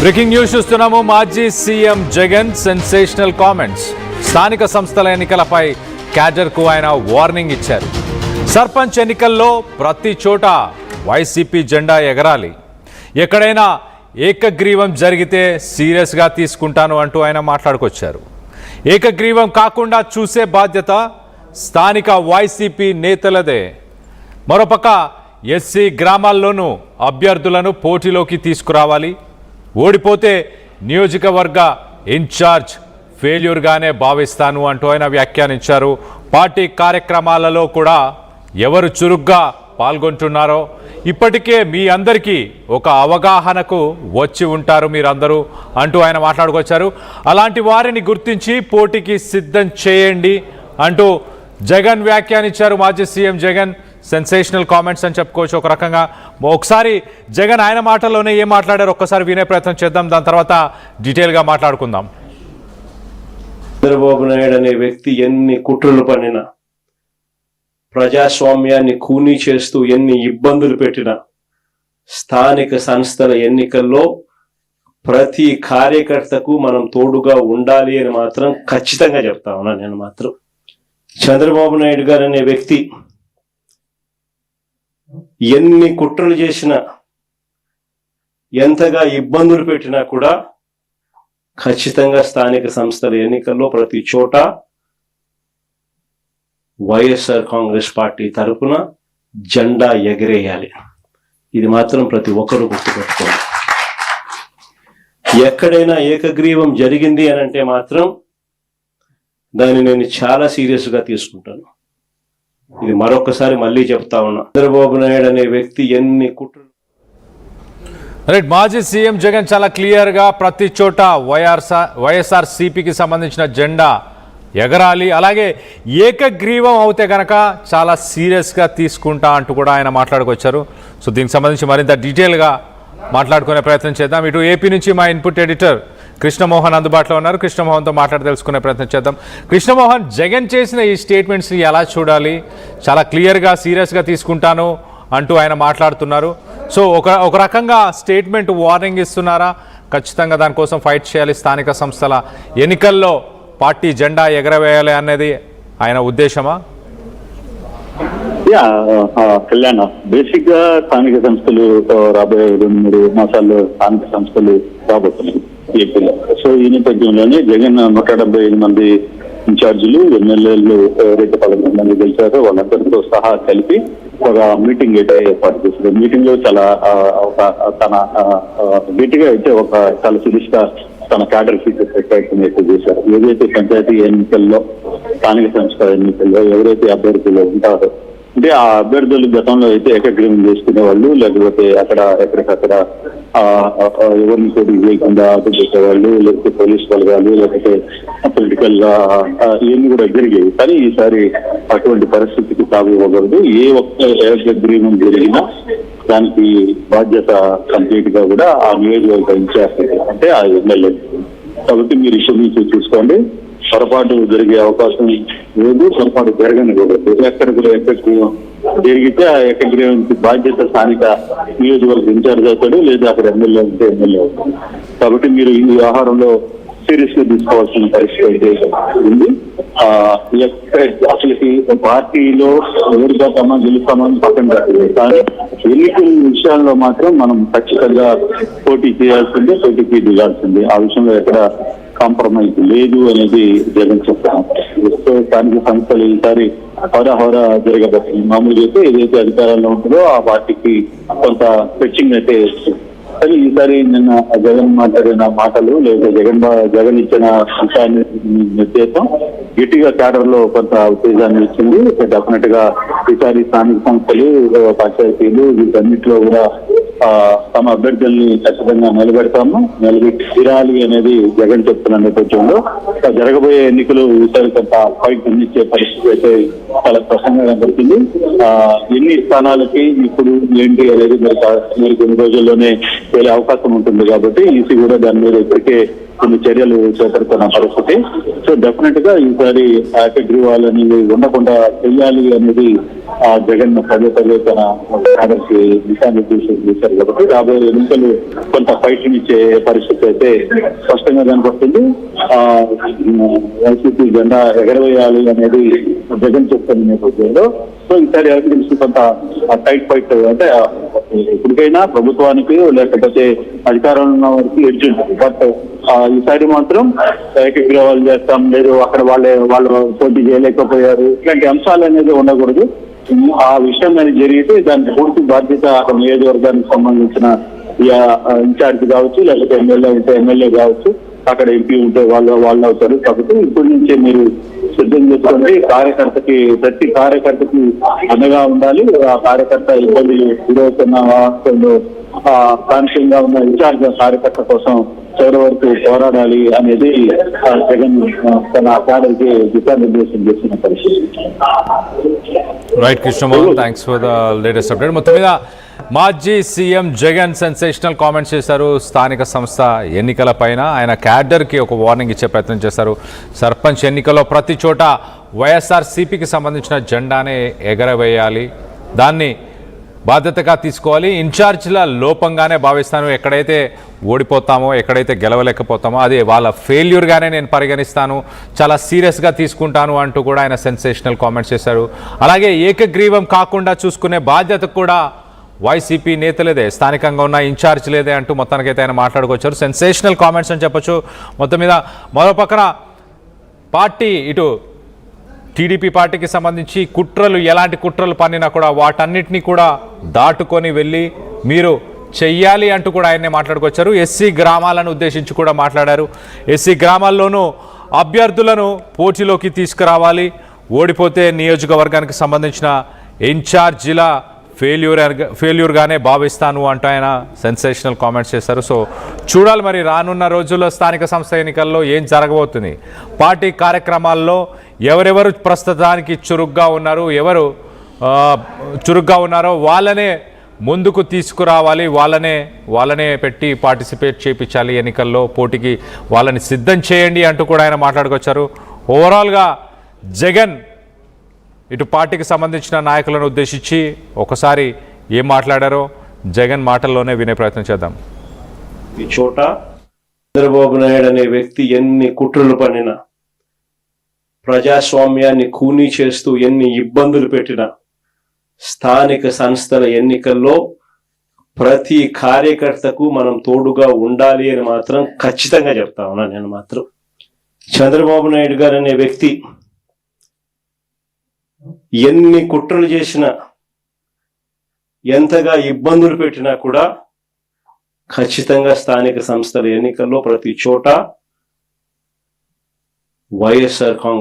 Breaking news చూస్తున్నాము. మాజీ CM Jagan sensational comments. స్థానిక సంస్థల ఎన్నికలపై క్యాడర్కు ఆయన వార్నింగ్ ఇచ్చారు. సర్పంచ్ ఎన్నికల్లో ప్రతి చోట వైసీపీ జెండా ఎగరాలి, ఎక్కడైనా ఏకగ్రీవం జరిగితే సీరియస్గా తీసుకుంటాను అంటూ ఆయన మాట్లాడుకొచ్చారు. ఏకగ్రీవం కాకుండా చూసే బాధ్యత స్థానిక వైసీపీ నేతలదే. మరోపక్క ఎస్సీ గ్రామాల్లోనూ అభ్యర్థులను పోటీలోకి తీసుకురావాలి, ఓడిపోతే నియోజకవర్గ ఇన్ఛార్జ్ ఫెయిల్యూర్గానే భావిస్తాను అంటూ ఆయన వ్యాఖ్యానించారు. పార్టీ కార్యక్రమాలలో కూడా ఎవరు చురుగ్గా పాల్గొంటున్నారో ఇప్పటికే మీ అందరికీ ఒక అవగాహనకు వచ్చి ఉంటారు మీరందరూ అంటూ ఆయన మాట్లాడుకొచ్చారు. అలాంటి వారిని గుర్తించి పోటీకి సిద్ధం చేయండి అంటూ జగన్ వ్యాఖ్యానించారు. మాజీ సీఎం జగన్ సెన్సేషనల్ కామెంట్స్ అని చెప్పుకోవచ్చు ఒక రకంగా. ఒకసారి జగన్ ఆయన మాటల్లోనే ఏం మాట్లాడారు ఒక్కసారి వినే ప్రయత్నం చేద్దాం, దాని తర్వాత డీటెయిల్గా మాట్లాడుకుందాం. చంద్రబాబు నాయుడు అనే వ్యక్తి ఎన్ని కుట్రలు పన్నినా, ప్రజాస్వామ్యాన్ని కూనీ చేస్తూ ఎన్ని ఇబ్బందులు పెట్టినా, స్థానిక సంస్థల ఎన్నికల్లో ప్రతి కార్యకర్తకు మనం తోడుగా ఉండాలి అని మాత్రం ఖచ్చితంగా చెప్తా ఉన్నా. నేను మాత్రం చంద్రబాబు నాయుడు గారు అనే వ్యక్తి ఎన్ని కుట్రలు చేసినా, ఎంతగా ఇబ్బందులు పెట్టినా కూడా ఖచ్చితంగా స్థానిక సంస్థల ఎన్నికల్లో ప్రతి చోట వైఎస్ఆర్ కాంగ్రెస్ పార్టీ తరఫున జెండా ఎగరేయాలి. ఇది మాత్రం ప్రతి ఒక్కరూ గుర్తుపెట్టుకోవాలి. ఎక్కడైనా ఏకగ్రీవం జరిగింది అని అంటే మాత్రం దాన్ని నేను చాలా సీరియస్గా తీసుకుంటాను. ఇది మరొకసారి మళ్ళీ చెప్తా ఉన్నా. చంద్రబాబు నాయుడు అనే వ్యక్తి ఎన్ని కుట్రలు. రైట్, మాజీ సీఎం జగన్ చాలా క్లియర్గా ప్రతి చోట వైఎస్ఆర్ సిపికి సంబంధించిన జెండా ఎగరాలి, అలాగే ఏకగ్రీవం అవుతే కనుక చాలా సీరియస్గా తీసుకుంటా అంటూ కూడా ఆయన మాట్లాడుకొచ్చారు. సో దీనికి సంబంధించి మరింత డీటెయిల్గా మాట్లాడుకునే ప్రయత్నం చేద్దాం. ఇటు ఏపీ నుంచి మా ఇన్పుట్ ఎడిటర్ కృష్ణమోహన్ అందుబాటులో ఉన్నారు. కృష్ణమోహన్తో మాట్లాడి తెలుసుకునే ప్రయత్నం చేద్దాం. కృష్ణమోహన్, జగన్ చేసిన ఈ స్టేట్మెంట్స్ని ఎలా చూడాలి? చాలా క్లియర్గా సీరియస్గా తీసుకుంటాను అంటూ ఆయన మాట్లాడుతున్నారు. సో ఒక రకంగా స్టేట్మెంట్ వార్నింగ్ ఇస్తున్నారా? ఖచ్చితంగా దానికోసం ఫైట్ చేయాలి, స్థానిక సంస్థల ఎన్నికల్లో పార్టీ జెండా ఎగరవేయాలి అనేది ఆయన ఉద్దేశమా? కళ్యాణ్, బేసిక్ గా స్థానిక సంస్థలు రాబోయే 2-3 మాసాల్లో స్థానిక సంస్థలు రాబోతున్నాయి ఏపీలో. సో ఈ నేపథ్యంలోనే జగన్ 175 మంది ఇన్ఛార్జీలు, ఎమ్మెల్యేలు ఎవరైతే 11 మంది గెలిచారో వాళ్ళందరితో సహా కలిపి ఒక మీటింగ్ అయితే ఏర్పాటు చేశారు. మీటింగ్ లో చాలా తన గట్టిగా అయితే చాలా సీరియస్ గా తన క్యాడర్ ఫీచర్స్ ప్రయత్నం అయితే చేశారు. ఏదైతే పంచాయతీ ఎన్నికల్లో, స్థానిక సంస్థల ఎన్నికల్లో ఎవరైతే అభ్యర్థులు ఉంటారో, అంటే ఆ అభ్యర్థులు గతంలో అయితే ఏకగ్రీవం చేసుకునే వాళ్ళు, లేకపోతే ఎక్కడికక్కడ ఎవరిని పోటీ చేయకుండా అడ్డుపెట్టేవాళ్ళు, లేకపోతే పోలీస్ బలగాలు, లేకపోతే పొలిటికల్ ఇవన్నీ కూడా జరిగాయి. కానీ ఈసారి అటువంటి పరిస్థితికి తాగు ఇవ్వకూడదు. ఏ ఒక్క ఏకగ్రీవం జరిగినా దానికి బాధ్యత కంప్లీట్ గా కూడా ఆ నియోజకవర్గ ఇన్ఛార్జ్ అంటే ఆ ఎమ్మెల్యే. కాబట్టి మీరు ఇష్యూ నుంచి చూసుకోండి. పొరపాటు జరిగే అవకాశం లేదు, పొరపాటు జరగని కూడా. ఏకగ్రీవం జరిగితే ఆ ఏకగ్రీవానికి బాధ్యత స్థానిక నియోజకవర్గ ఇన్ఛార్జ్ అవుతాడు, లేదా అక్కడ ఎమ్మెల్యే ఉంటే ఎమ్మెల్యే అవుతాడు. కాబట్టి మీరు ఈ వ్యవహారంలో సీరియస్ గా తీసుకోవాల్సిన పరిస్థితి అయితే ఉంది. అసలుకి పార్టీలో ఓడిపోతామా గెలుస్తామని పక్కన పెట్టలేదు, కానీ ఎన్నికల విషయాల్లో మాత్రం మనం ఖచ్చితంగా పోటీ చేయాల్సిందే, పోటీకి దిగాల్సిందే. ఆ విషయంలో ఎక్కడ కాంప్రమైజ్ లేదు అనేది జగన్ చెప్తాను. స్థానిక సంస్థలు ఈసారి హోరా జరగబోతుంది. మామూలుగా అయితే ఏదైతే అధికారంలో ఉంటుందో ఆ పార్టీకి కొంత స్ట్రెచ్చింగ్ అయితే కానీ ఈసారి నిన్న జగన్ మాట్లాడిన మాటలు, లేదా జగన్ ఇచ్చిన అంశాన్ని నిర్దేశం గట్టిగా క్యాడర్ లో కొంత ఉత్తేజాన్ని ఇచ్చింది. డెఫినెట్ గా ఈసారి స్థానిక సంస్థలు, పంచాయతీలు వీటన్నిటిలో కూడా తమ అభ్యర్థుల్ని ఖచ్చితంగా నిలబెట్టి తీరాలి అనేది జగన్ చెప్తున్న నేపథ్యంలో జరగబోయే ఎన్నికలు ఈసారి కొంత ఫైట్ అందించే పరిస్థితి అయితే చాలా స్పష్టంగా కనబడుతుంది. ఎన్ని స్థానాలకి ఇప్పుడు ఏంటి అనేది మరి కొన్ని రోజుల్లోనే వెళ్ళే అవకాశం ఉంటుంది. కాబట్టి ఈసీ కూడా దాని మీద ఇప్పటికే కొన్ని చర్యలు చేపడుతున్న పరిస్థితి. సో డెఫినెట్ గా ఈసారి ఏకగ్రీవాలు అనేవి ఉండకుండా చెయ్యాలి అనేది జగన్ పదే పదే తన క్యాడర్కి దిశానిర్దేశం చేశారు కాబట్టి రాబోయే ఎన్నికలు కొంత ఫైట్ ఇచ్చే పరిస్థితి అయితే స్పష్టంగా కనపడుతుంది. వైసీపీ జెండా ఎగరవేయాలి అనేది జగన్ చెప్తున్న నేపథ్యంలో సో ఈసారి ఎలక్షన్స్ కొంత టైట్ ఫైట్ అంటే ఇప్పటికైనా ప్రభుత్వానికి లేకపోతే అధికారంలో ఉన్న వారికి ఎడ్జ్ ఉంటుంది. బట్ ఈసారి మాత్రం ఏకగ్రీవాలు చేస్తాం లేదు అక్కడ వాళ్ళు పోటీ చేయలేకపోయారు ఇట్లాంటి అంశాలు అనేది ఉండకూడదు. ఆ విషయం అనేది జరిగితే దానికి పూర్తి బాధ్యత అక్కడ నియోజకవర్గానికి సంబంధించిన ఇన్ఛార్జ్ కావచ్చు లేకపోతే ఎమ్మెల్యే ఉంటే ఎమ్మెల్యే కావచ్చు అక్కడ ఎంపీ ఉంటే వాళ్ళు అవుతారు. కాబట్టి ఇప్పటి నుంచే మీరు సిద్ధం చేసుకోండి. ప్రతి కార్యకర్తకి అండగా ఉండాలి. ఆ కార్యకర్త ఇబ్బంది గురవుతున్న కాన్షియంగా ఉన్న ఇన్ఛార్జ్ కార్యకర్త కోసం చివరి వరకు పోరాడాలి అనేది జగన్ తన క్యాడర్కి దిశానిర్దేశం చేసిన పరిస్థితి. Right Krishnamohan, thanks for the latest update. మొత్తం మీద మాజీ సీఎం జగన్ సెన్సేషనల్ కామెంట్స్ చేశారు స్థానిక సంస్థ ఎన్నికల పైన. ఆయన క్యాడర్కి ఒక వార్నింగ్ ఇచ్చే ప్రయత్నం చేశారు. సర్పంచ్ ఎన్నికల్లో ప్రతి చోట వైఎస్ఆర్సీపీకి సంబంధించిన జెండానే ఎగరవేయాలి, దాన్ని బాధ్యతగా తీసుకోవాలి, ఇన్ఛార్జ్ల లోపంగానే భావిస్తాను, ఎక్కడైతే ఓడిపోతామో ఎక్కడైతే గెలవలేకపోతామో అది వాళ్ళ ఫెయిల్యూర్గానే నేను పరిగణిస్తాను, చాలా సీరియస్గా తీసుకుంటాను అంటూ కూడా ఆయన సెన్సేషనల్ కామెంట్స్ చేశారు. అలాగే ఏకగ్రీవం కాకుండా చూసుకునే బాధ్యత కూడా వైసీపీ నేతలేదే, స్థానికంగా ఉన్న ఇన్ఛార్జ్ లేదే అంటూ మొత్తానికైతే ఆయన మాట్లాడుకొచ్చారు. సెన్సేషనల్ కామెంట్స్ అని చెప్పొచ్చు. మొత్తం మీద మరో పక్కన పార్టీ ఇటు టీడీపీ పార్టీకి సంబంధించి కుట్రలు ఎలాంటి కుట్రలు పన్నినా కూడా వాటన్నిటినీ కూడా దాటుకొని వెళ్ళి మీరు చెయ్యాలి అంటూ కూడా ఆయన్నే మాట్లాడుకొచ్చారు. ఎస్సీ గ్రామాలను ఉద్దేశించి కూడా మాట్లాడారు. ఎస్సీ గ్రామాల్లోనూ అభ్యర్థులను పోటీలోకి తీసుకురావాలి, ఓడిపోతే నియోజకవర్గానికి సంబంధించిన ఇన్ఛార్జీల ఫెయిల్యూర్గానే భావిస్తాను అంటూ ఆయన సెన్సేషనల్ కామెంట్స్ చేశారు. సో చూడాలి మరి రానున్న రోజుల్లో స్థానిక సంస్థ ఎన్నికల్లో ఏం జరగబోతుంది. పార్టీ కార్యక్రమాల్లో ఎవరెవరు ప్రస్తుతానికి చురుగ్గా ఉన్నారో వాళ్ళనే ముందుకు తీసుకురావాలి, వాళ్ళనే పెట్టి పార్టిసిపేట్ చేయించాలి, ఎన్నికల్లో పోటీకి వాళ్ళని సిద్ధం చేయండి అంటూ కూడా ఆయన మాట్లాడుకొచ్చారు. ఓవరాల్గా జగన్ ఇటు పార్టీకి సంబంధించిన నాయకులను ఉద్దేశించి ఒకసారి ఏం మాట్లాడారో జగన్ మాటల్లోనే వినే ప్రయత్నం చేద్దాం. ఈ చోట చంద్రబాబు నాయుడు అనే వ్యక్తి ఎన్ని కుట్రలు పన్నినా, ప్రజాస్వామ్యాన్ని ఖూనీ చేస్తూ ఎన్ని ఇబ్బందులు పెట్టినా, స్థానిక సంస్థల ఎన్నికల్లో ప్రతి కార్యకర్తకు మనం తోడుగా ఉండాలి అని మాత్రం ఖచ్చితంగా చెప్తా ఉన్నా. నేను మాత్రం చంద్రబాబు నాయుడు గారు అనే వ్యక్తి ఎన్ని కుట్రలు చేసినా, ఎంతగా ఇబ్బందులు పెట్టినా కూడా ఖచ్చితంగా స్థానిక సంస్థల ఎన్నికల్లో ప్రతి చోట వైఎస్ఆర్ కాంగ్రెస్